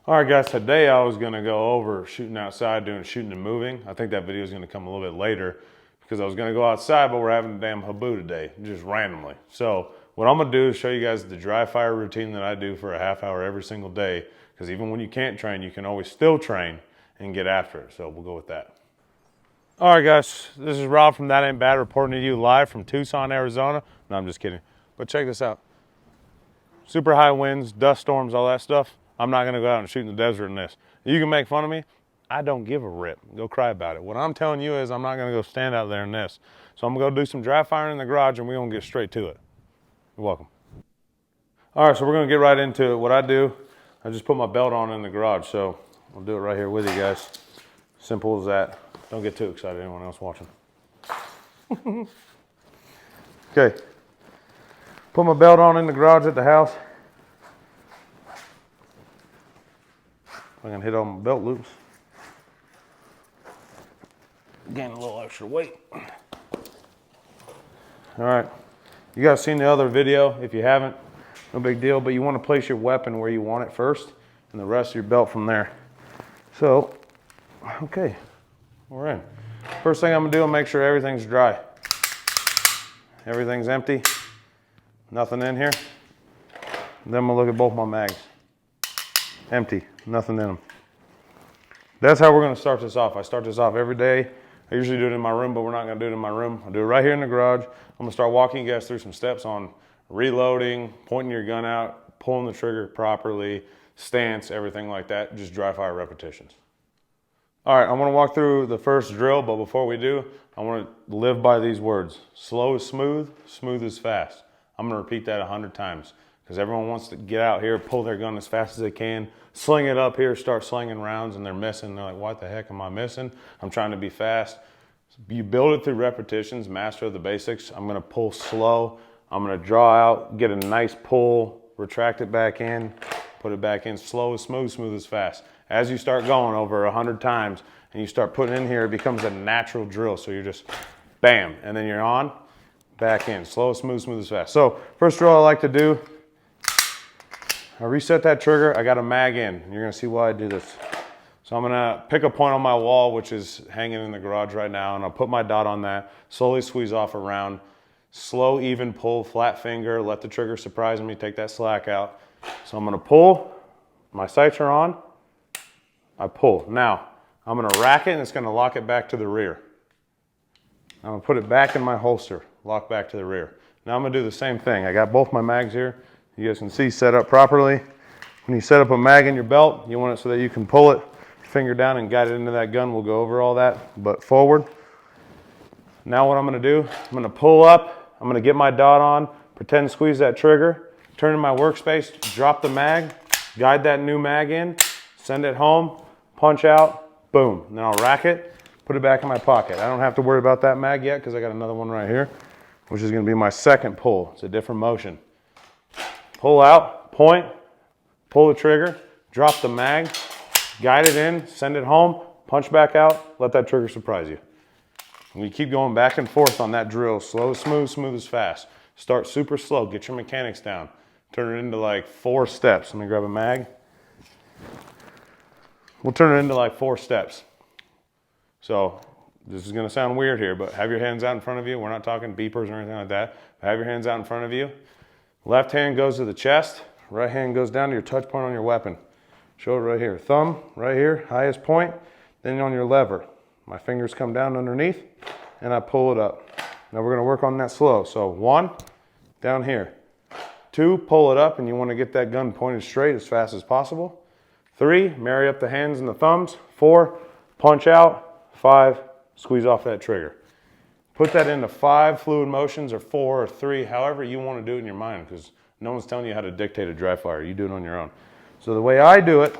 All right, guys, today I was gonna go over shooting outside, doing shooting and moving. I think that video is gonna come a little bit later because I was gonna go outside, but we're having a damn haboo today, just randomly. So what I'm gonna do is show you guys the dry fire routine that I do for a half hour every single day, because even when you can't train, you can always still train and get after it. So we'll go with that. All right, guys, this is Rob from That Ain't Bad reporting to you live from Tucson, Arizona. No, I'm just kidding. But check this out. Super high winds, dust storms, all that stuff. I'm not gonna go out and shoot in the desert in this. You can make fun of me. I don't give a rip. Go cry about it. What I'm telling you is I'm not gonna go stand out there in this. So I'm gonna go do some dry firing in the garage and we're gonna get straight to it. You're welcome. All right, so we're gonna get right into it. What I do, I just put my belt on in the garage. So I'll do it right here with you guys. Simple as that. Don't get too excited, anyone else watching. Okay. Put my belt on in the garage at the house. I'm gonna hit all my belt loops. Gain a little extra weight. All right, you guys seen the other video? If you haven't, no big deal, but you wanna place your weapon where you want it first and the rest of your belt from there. So, okay, we're in. First thing I'm gonna do is make sure everything's dry. Everything's empty, nothing in here. Then I'm gonna look at both my mags. Empty, nothing in them. That's how we're gonna start this off. I start this off every day. I usually do it in my room, but we're not gonna do it in my room. I'll do it right here in the garage. I'm gonna start walking you guys through some steps on reloading, pointing your gun out, pulling the trigger properly, stance, everything like that, just dry fire repetitions. All right, I'm gonna walk through the first drill, but before we do, I wanna live by these words. Slow is smooth, smooth is fast. I'm gonna repeat that 100 times because everyone wants to get out here, pull their gun as fast as they can, sling it up here, start slinging rounds, and they're missing. They're like, what the heck am I missing? I'm trying to be fast. You build it through repetitions, master of the basics. I'm gonna pull slow. I'm gonna draw out, get a nice pull, retract it back in, put it back in. Slow is smooth, smooth is fast. As you start going over 100 times and you start putting in here, it becomes a natural drill. So you're just bam, and then you're on, back in. Slow, smooth, smooth is fast. So first drill I like to do, I reset that trigger, I got a mag in. You're gonna see why I do this. So I'm gonna pick a point on my wall, which is hanging in the garage right now, and I'll put my dot on that, slowly squeeze off around, slow, even pull, flat finger, let the trigger surprise me, take that slack out. So I'm gonna pull, my sights are on, I pull. Now, I'm gonna rack it and it's gonna lock it back to the rear. I'm gonna put it back in my holster, lock back to the rear. Now I'm gonna do the same thing. I got both my mags here. You guys can see set up properly. When you set up a mag in your belt, you want it so that you can pull it, finger down and guide it into that gun. We'll go over all that, but forward. Now what I'm gonna do, I'm gonna pull up, I'm gonna get my dot on, pretend to squeeze that trigger, turn to my workspace, drop the mag, guide that new mag in, send it home, punch out, boom. And then I'll rack it, put it back in my pocket. I don't have to worry about that mag yet because I got another one right here, which is gonna be my second pull. It's a different motion. Pull out, point, pull the trigger, drop the mag, guide it in, send it home, punch back out, let that trigger surprise you. And you keep going back and forth on that drill. Slow is smooth, smooth is fast. Start super slow, get your mechanics down. Turn it into like 4 steps. Let me grab a mag. We'll turn it into like 4 steps. So this is gonna sound weird here, but have your hands out in front of you. We're not talking beepers or anything like that. But have your hands out in front of you. Left hand goes to the chest, right hand goes down to your touch point on your weapon. Show it right here. Thumb right here, highest point, then on your lever. My fingers come down underneath and I pull it up. Now we're gonna work on that slow. So 1, down here. 2, pull it up and you wanna get that gun pointed straight as fast as possible. 3, marry up the hands and the thumbs. 4, punch out. 5, squeeze off that trigger. Put that into 5 fluid motions or 4 or 3, however you want to do it in your mind, because no one's telling you how to dictate a dry fire. You do it on your own. So the way I do it,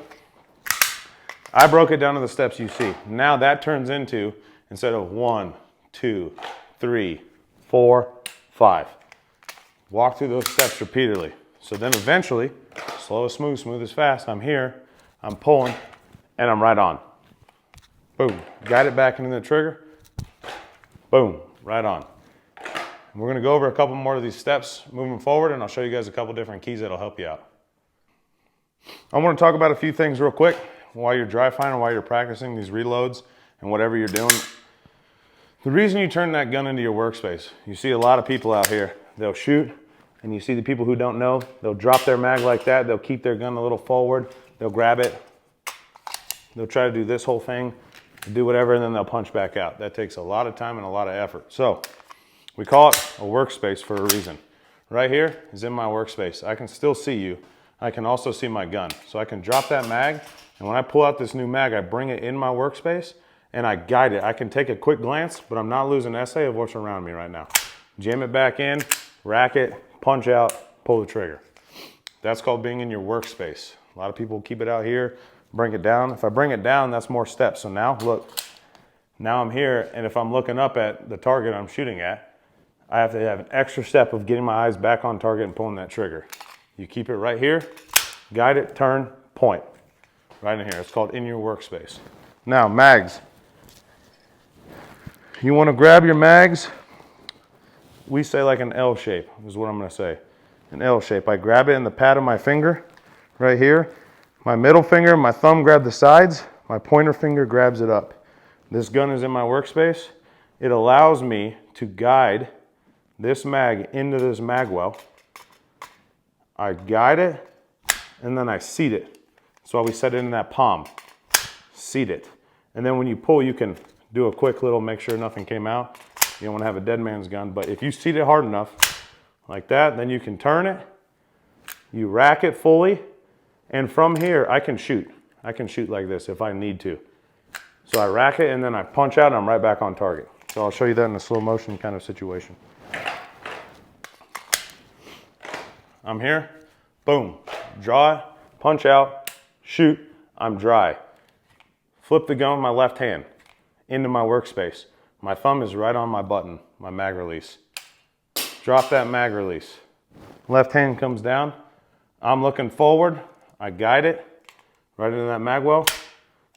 I broke it down to the steps you see. Now that turns into, instead of 1, 2, 3, 4, 5. Walk through those steps repeatedly. So then eventually, slow is smooth, smooth is fast. I'm here, I'm pulling, and I'm right on. Boom, guide it back into the trigger. Boom, right on. And we're gonna go over a couple more of these steps moving forward, and I'll show you guys a couple different keys that'll help you out. I want to talk about a few things real quick while you're dry firing, while you're practicing these reloads and whatever you're doing. The reason you turn that gun into your workspace, you see a lot of people out here, they'll shoot, and you see the people who don't know, they'll drop their mag like that, they'll keep their gun a little forward, they'll grab it, they'll try to do this whole thing, do whatever, and then they'll punch back out. That takes a lot of time and a lot of effort. So we call it a workspace for a reason. Right here is in my workspace. I can still see you. I can also see my gun. So I can drop that mag, and when I pull out this new mag, I bring it in my workspace and I guide it. I can take a quick glance, but I'm not losing essay of what's around me right now. Jam it back in, rack it, punch out, pull the trigger. That's called being in your workspace. A lot of people keep it out here, bring it down. If I bring it down, that's more steps. So now, look, now I'm here, and if I'm looking up at the target I'm shooting at, I have to have an extra step of getting my eyes back on target and pulling that trigger. You keep it right here, guide it, turn, point. Right in here. It's called in your workspace. Now, mags. You want to grab your mags, we say like an L shape is what I'm going to say. An L shape. I grab it in the pad of my finger right here. My middle finger, my thumb grab the sides. My pointer finger grabs it up. This gun is in my workspace. It allows me to guide this mag into this mag well. I guide it and then I seat it. That's why we set it in that palm. Seat it. And then when you pull, you can do a quick little make sure nothing came out. You don't want to have a dead man's gun, but if you seat it hard enough like that, then you can turn it, you rack it fully, and from here I can shoot. I can shoot like this if I need to. So I rack it and then I punch out and I'm right back on target. So I'll show you that in a slow motion kind of situation. I'm here, boom, draw, punch out, shoot, I'm dry. Flip the gun with my left hand into my workspace. My thumb is right on my button, my mag release. Drop that mag release. Left hand comes down. I'm looking forward. I guide it right into that mag well.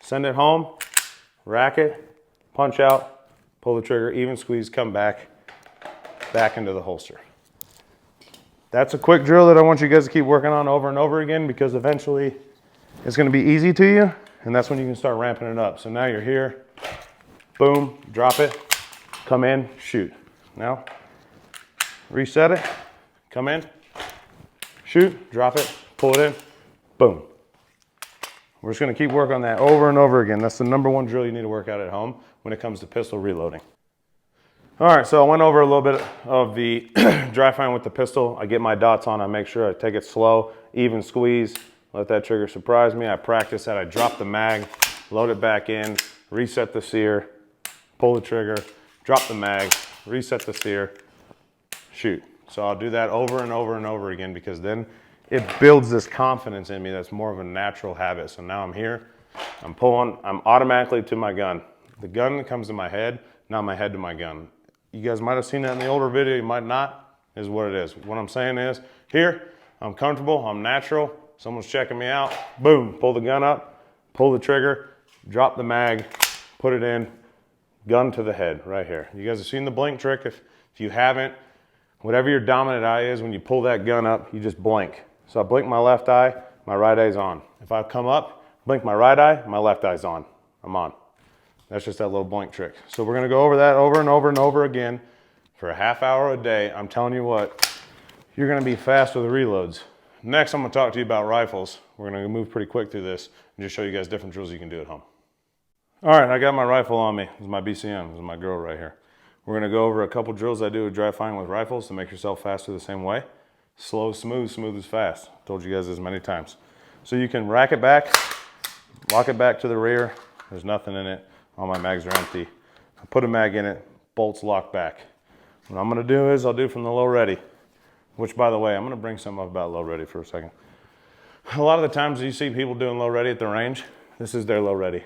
Send it home. Rack it. Punch out. Pull the trigger. Even squeeze. Come back. Back into the holster. That's a quick drill that I want you guys to keep working on over and over again, because eventually it's going to be easy to you, and that's when you can start ramping it up. So now you're here. Boom, drop it, come in, shoot. Now, reset it, come in, shoot, drop it, pull it in, boom. We're just gonna keep working on that over and over again. That's the #1 drill you need to work out at home when it comes to pistol reloading. All right, so I went over a little bit of the dry firing with the pistol. I get my dots on, I make sure I take it slow, even squeeze, let that trigger surprise me. I practice that, I drop the mag, load it back in, reset the sear, pull the trigger, drop the mag, reset the sear, shoot. So I'll do that over and over and over again, because then it builds this confidence in me that's more of a natural habit. So now I'm here, I'm pulling, I'm automatically to my gun. The gun comes to my head, now my head to my gun. You guys might have seen that in the older video, you might not, is what it is. What I'm saying is, here, I'm comfortable, I'm natural, someone's checking me out, boom, pull the gun up, pull the trigger, drop the mag, put it in, gun to the head right here. You guys have seen the blink trick. If you haven't, whatever your dominant eye is, when you pull that gun up, you just blink. So I blink my left eye, my right eye's on. If I come up, blink my right eye, my left eye's on. I'm on. That's just that little blink trick. So we're gonna go over that over and over and over again for a half hour a day. I'm telling you what, you're gonna be fast with the reloads. Next, I'm gonna talk to you about rifles. We're gonna move pretty quick through this and just show you guys different drills you can do at home. All right, I got my rifle on me. This is my BCM, this is my girl right here. We're gonna go over a couple drills I do with dry firing with rifles to make yourself faster the same way. Slow, smooth, smooth is fast. Told you guys this many times. So you can rack it back, lock it back to the rear. There's nothing in it. All my mags are empty. I put a mag in it, bolts lock back. What I'm gonna do is I'll do from the low ready, which by the way, I'm gonna bring something up about low ready for a second. A lot of the times you see people doing low ready at the range, this is their low ready.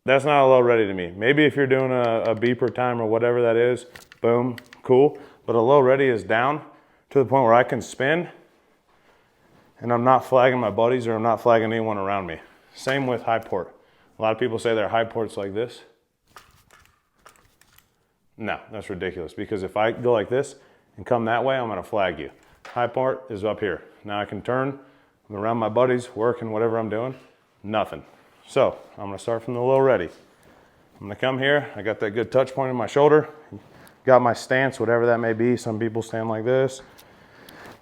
That's not a low ready to me. Maybe if you're doing a beeper time or whatever that is, boom, cool. But a low ready is down to the point where I can spin and I'm not flagging my buddies or I'm not flagging anyone around me. Same with high port. A lot of people say their high port's like this. No, that's ridiculous, because if I go like this and come that way, I'm gonna flag you. High port is up here. Now I can turn I'm around my buddies, working, whatever I'm doing, nothing. So I'm gonna start from the low ready. I'm gonna come here, I got that good touch point in my shoulder, got my stance, whatever that may be. Some people stand like this,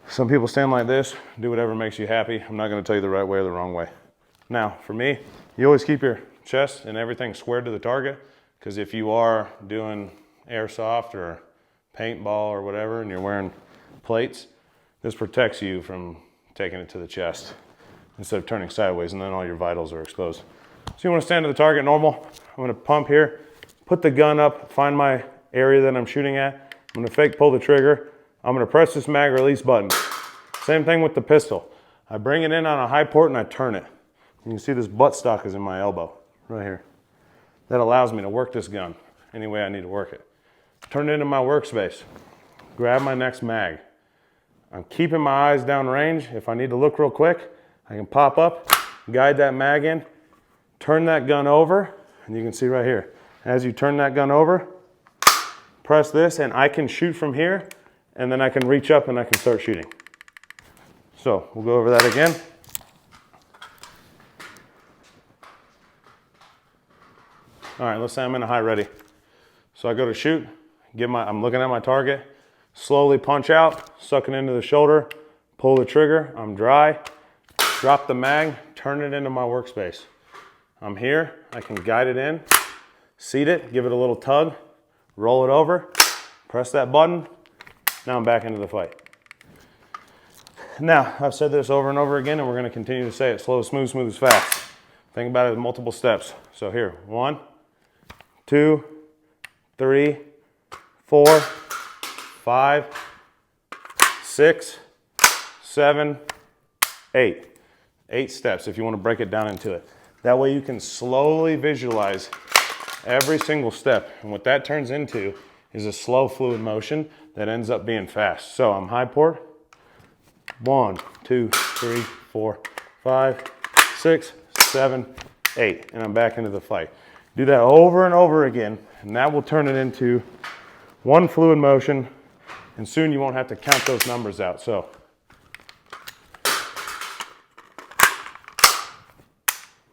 some people stand like this. Do whatever makes you happy. I'm not gonna tell you the right way or the wrong way. Now, for me, you always keep your chest and everything squared to the target, because if you are doing airsoft or paintball or whatever, and you're wearing plates, this protects you from taking it to the chest instead of turning sideways, and then all your vitals are exposed. So you want to stand to the target normal. I'm going to pump here, put the gun up, find my area that I'm shooting at. I'm going to fake pull the trigger. I'm going to press this mag release button. Same thing with the pistol. I bring it in on a high port and I turn it. You can see this buttstock is in my elbow right here. That allows me to work this gun any way I need to work it. Turn it into my workspace. Grab my next mag. I'm keeping my eyes down range. If I need to look real quick, I can pop up, guide that mag in, turn that gun over, and you can see right here. As you turn that gun over, press this, and I can shoot from here, and then I can reach up and I can start shooting. So we'll go over that again. All right, let's say I'm in a high ready. So I go to shoot, I'm looking at my target, slowly punch out, suck it into the shoulder, pull the trigger, I'm dry, drop the mag, turn it into my workspace. I'm here, I can guide it in, seat it, give it a little tug, roll it over, press that button, now I'm back into the fight. Now, I've said this over and over again, and we're gonna continue to say it, slow is smooth, smooth is fast. Think about it as multiple steps. So here, 1, 2, 3, 4, 5, 6, 7, 8. 8 steps if you want to break it down into it. That way you can slowly visualize every single step. And what that turns into is a slow fluid motion that ends up being fast. So I'm high port. 1, 2, 3, 4, 5, 6, 7, 8. And I'm back into the fight. Do that over and over again, and that will turn it into one fluid motion, and soon you won't have to count those numbers out. So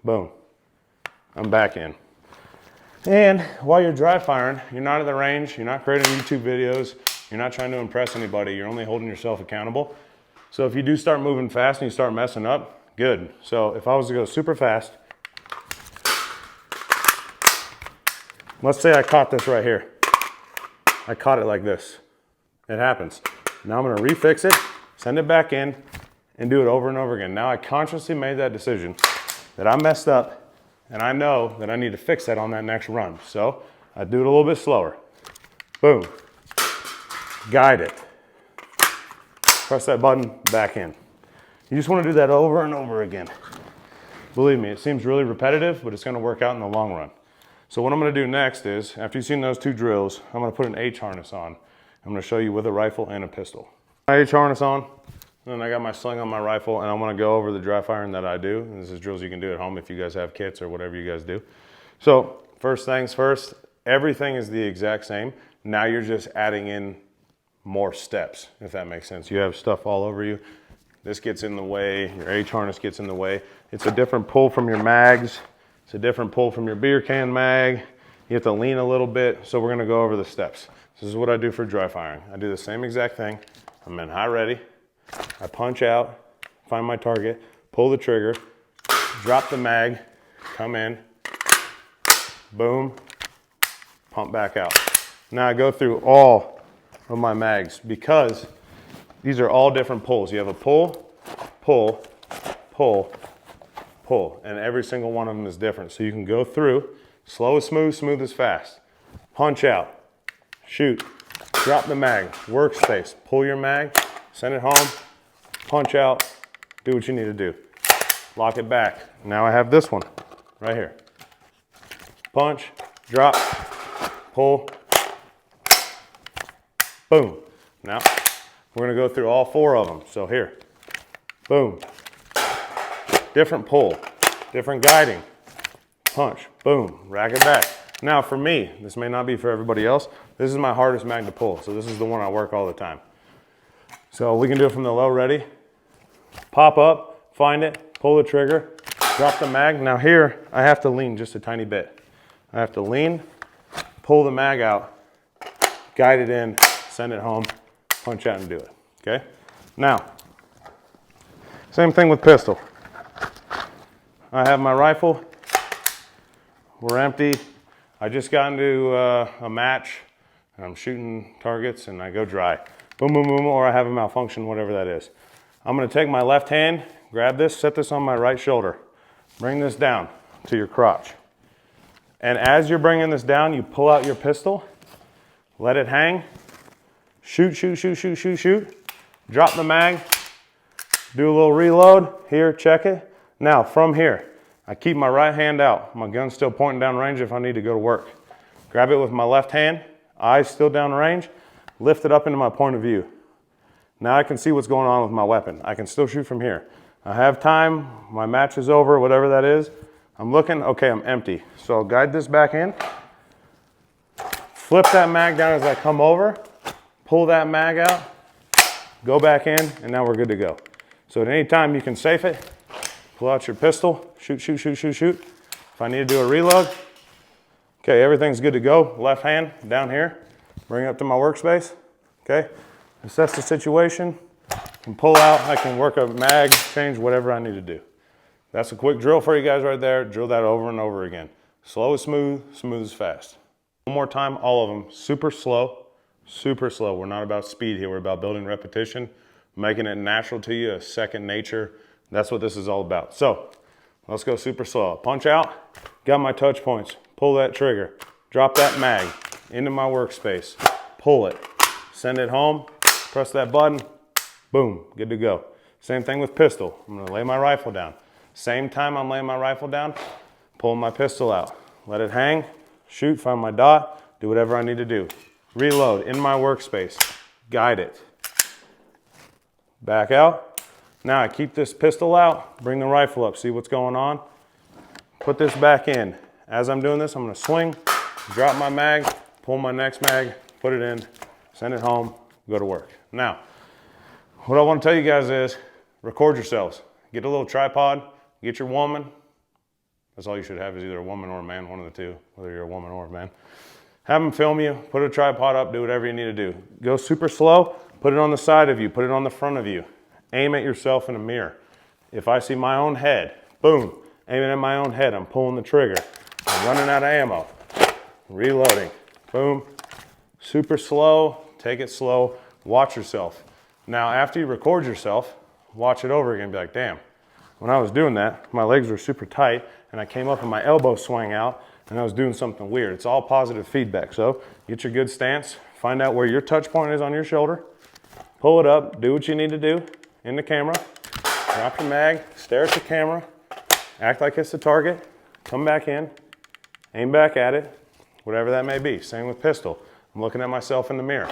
boom, I'm back in. And while you're dry firing, you're not at the range, you're not creating YouTube videos, you're not trying to impress anybody, you're only holding yourself accountable. So if you do start moving fast and you start messing up, good. So if I was to go super fast, let's say I caught this right here. I caught it like this. It happens. Now I'm gonna refix it, send it back in, and do it over and over again. Now I consciously made that decision that I messed up, and I know that I need to fix that on that next run. So I do it a little bit slower. Boom. Guide it. Press that button, back in. You just want to do that over and over again. Believe me, it seems really repetitive, but it's going to work out in the long run. So what I'm going to do next is, after you've seen those 2 drills, I'm going to put an H harness on. I'm going to show you with a rifle and a pistol. My H harness on, and then I got my sling on my rifle, and I'm going to go over the dry firing that I do. And this is drills you can do at home if you guys have kits or whatever you guys do. So first things first, everything is the exact same. Now you're just adding in more steps, if that makes sense. You have stuff all over you. This gets in the way, your H harness gets in the way. It's a different pull from your mags. It's a different pull from your beer can mag. You have to lean a little bit, so we're gonna go over the steps. This is what I do for dry firing. I do the same exact thing. I'm in high ready. I punch out, find my target, pull the trigger, drop the mag, come in, boom, pump back out. Now I go through all of my mags because these are all different pulls. You have a pull, pull, pull, pull, and every single one of them is different. So you can go through, slow is smooth, smooth is fast. Punch out, shoot, drop the mag, workspace, pull your mag, send it home, punch out, do what you need to do. Lock it back. Now I have this one right here. Punch, drop, pull, boom. Now we're gonna go through all 4 of them. So here, boom. Different pull, different guiding, punch, boom, rack it back. Now for me, this may not be for everybody else, this is my hardest mag to pull, so this is the one I work all the time. So we can do it from the low ready, pop up, find it, pull the trigger, drop the mag. Now here, I have to lean just a tiny bit. I have to lean, pull the mag out, guide it in, send it home, punch out and do it, okay? Now, same thing with pistol. I have my rifle, we're empty. I just got into a match, and I'm shooting targets and I go dry. Boom, boom, boom, or I have a malfunction, whatever that is. I'm gonna take my left hand, grab this, set this on my right shoulder. Bring this down to your crotch. And as you're bringing this down, you pull out your pistol, let it hang, shoot, shoot, shoot, shoot, shoot, shoot. Drop the mag, do a little reload. Here, check it. Now, from here, I keep my right hand out. My gun's still pointing down range if I need to go to work. Grab it with my left hand, eyes still down range, lift it up into my point of view. Now I can see what's going on with my weapon. I can still shoot from here. I have time, my match is over, whatever that is. I'm looking, okay, I'm empty. So I'll guide this back in, flip that mag down as I come over, pull that mag out, go back in, and now we're good to go. So at any time you can safe it, pull out your pistol, shoot, shoot, shoot, shoot, shoot. If I need to do a reload, okay, everything's good to go. Left hand down here, bring it up to my workspace, okay? Assess the situation, can pull out, I can work a mag, change whatever I need to do. That's a quick drill for you guys right there. Drill that over and over again. Slow is smooth, smooth is fast. One more time, all of them, super slow, super slow. We're not about speed here, we're about building repetition, making it natural to you, a second nature. That's what this is all about. So, let's go super slow. Punch out, got my touch points, pull that trigger, drop that mag into my workspace, pull it, send it home, press that button, boom, good to go. Same thing with pistol. I'm gonna lay my rifle down. Same time I'm laying my rifle down, pull my pistol out, let it hang, shoot, find my dot, do whatever I need to do. Reload in my workspace, guide it. Back out. Now I keep this pistol out, bring the rifle up, see what's going on. Put this back in. As I'm doing this, I'm gonna swing, drop my mag, pull my next mag, put it in, send it home, go to work. Now, what I want to tell you guys is record yourselves. Get a little tripod, get your woman. That's all you should have is either a woman or a man, one of the two, whether you're a woman or a man. Have them film you, put a tripod up, do whatever you need to do. Go super slow, put it on the side of you, put it on the front of you. Aim at yourself in a mirror. If I see my own head, boom, aiming at my own head, I'm pulling the trigger. I'm running out of ammo. Reloading, boom. Super slow, take it slow, watch yourself. Now, after you record yourself, watch it over again and be like, damn, when I was doing that, my legs were super tight and I came up and my elbow swung out and I was doing something weird. It's all positive feedback. So get your good stance, find out where your touch point is on your shoulder, pull it up, do what you need to do in the camera, drop your mag, stare at the camera, act like it's the target, come back in, aim back at it, whatever that may be. Same with pistol. I'm looking at myself in the mirror.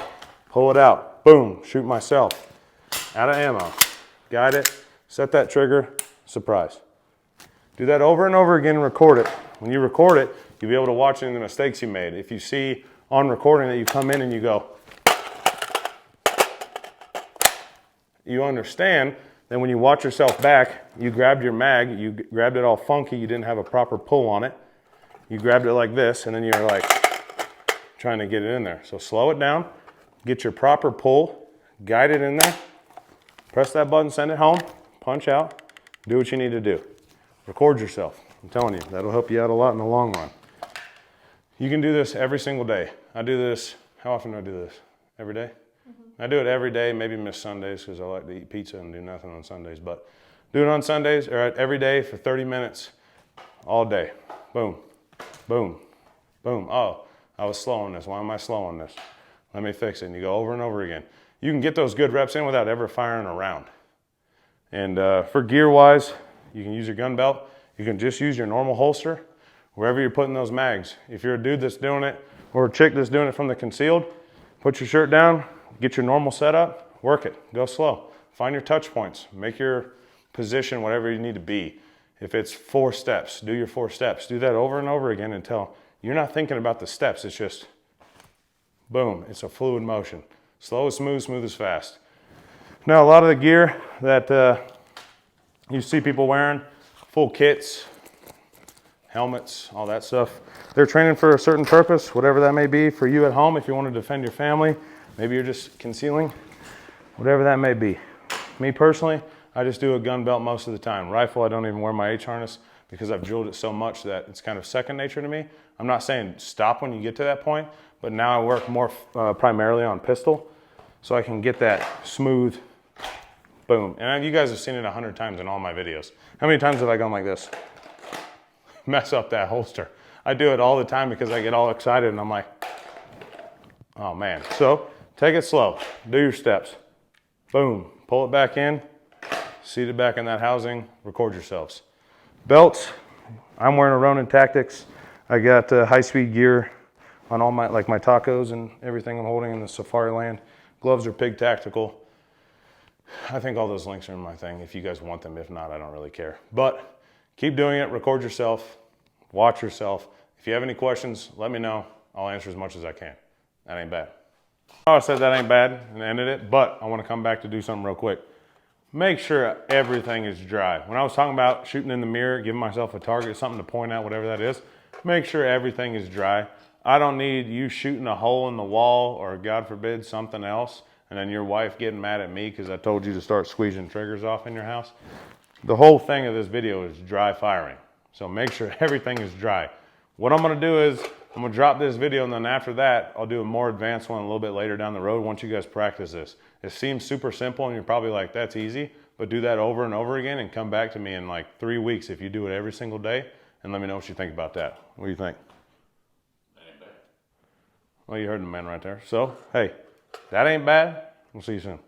Pull it out, boom, shoot myself. Out of ammo, guide it, set that trigger, surprise. Do that over and over again and record it. When you record it, you'll be able to watch any of the mistakes you made. If you see on recording that you come in and you go, you understand that when you watch yourself back, you grabbed your mag, you grabbed it all funky, you didn't have a proper pull on it. You grabbed it like this and then you're like trying to get it in there. So slow it down. Get your proper pull, guide it in there, press that button, send it home, punch out, do what you need to do. Record yourself. I'm telling you, that'll help you out a lot in the long run. You can do this every single day. I do this, how often do I do this? Every day? I do it every day, maybe miss Sundays because I like to eat pizza and do nothing on Sundays, but do it on Sundays or every day for 30 minutes, all day. Boom, boom, boom. Oh, I was slow on this. Why am I slow on this? Let me fix it. And you go over and over again. You can get those good reps in without ever firing a round. And for gear wise, you can use your gun belt. You can just use your normal holster wherever you're putting those mags. If you're a dude that's doing it or a chick that's doing it from the concealed, put your shirt down, get your normal setup, work it, go slow. Find your touch points, make your position whatever you need to be. If it's 4 steps, do your 4 steps. Do that over and over again until you're not thinking about the steps. It's just boom, it's a fluid motion. Slow is smooth, smooth is fast. Now, a lot of the gear that You see people wearing full kits, helmets, all that stuff. They're training for a certain purpose, whatever that may be for you at home. If you want to defend your family, maybe you're just concealing, whatever that may be. Me personally, I just do a gun belt most of the time. Rifle, I don't even wear my H harness because I've drilled it so much that it's kind of second nature to me. I'm not saying stop when you get to that point, but now I work more primarily on pistol so I can get that smooth boom. And you guys have seen it 100 times in all my videos. How many times have I gone like this? Mess up that holster. I do it all the time because I get all excited and I'm like, oh man. So take it slow, do your steps. Boom, pull it back in, seat it back in that housing, record yourselves. Belts, I'm wearing a Ronin Tactics. I got high-speed gear on all my, like my tacos and everything I'm holding in the Safari Land. Gloves are Pig Tactical. I think all those links are in my thing if you guys want them. If not, I don't really care. But keep doing it, record yourself, watch yourself. If you have any questions, let me know. I'll answer as much as I can. That ain't bad. Oh, I said that ain't bad and ended it, but I want to come back to do something real quick. Make sure everything is dry. When I was talking about shooting in the mirror, giving myself a target, something to point out, whatever that is, make sure everything is dry. I don't need you shooting a hole in the wall or, God forbid, something else, and then your wife getting mad at me because I told you to start squeezing triggers off in your house. The whole thing of this video is dry firing. So make sure everything is dry. What I'm gonna do is, I'm gonna drop this video and then after that, I'll do a more advanced one a little bit later down the road once you guys practice this. It seems super simple and you're probably like, that's easy, but do that over and over again and come back to me in like 3 weeks if you do it every single day and let me know what you think about that. What do you think? That ain't bad. Well, you heard the man right there. So, hey, that ain't bad. We'll see you soon.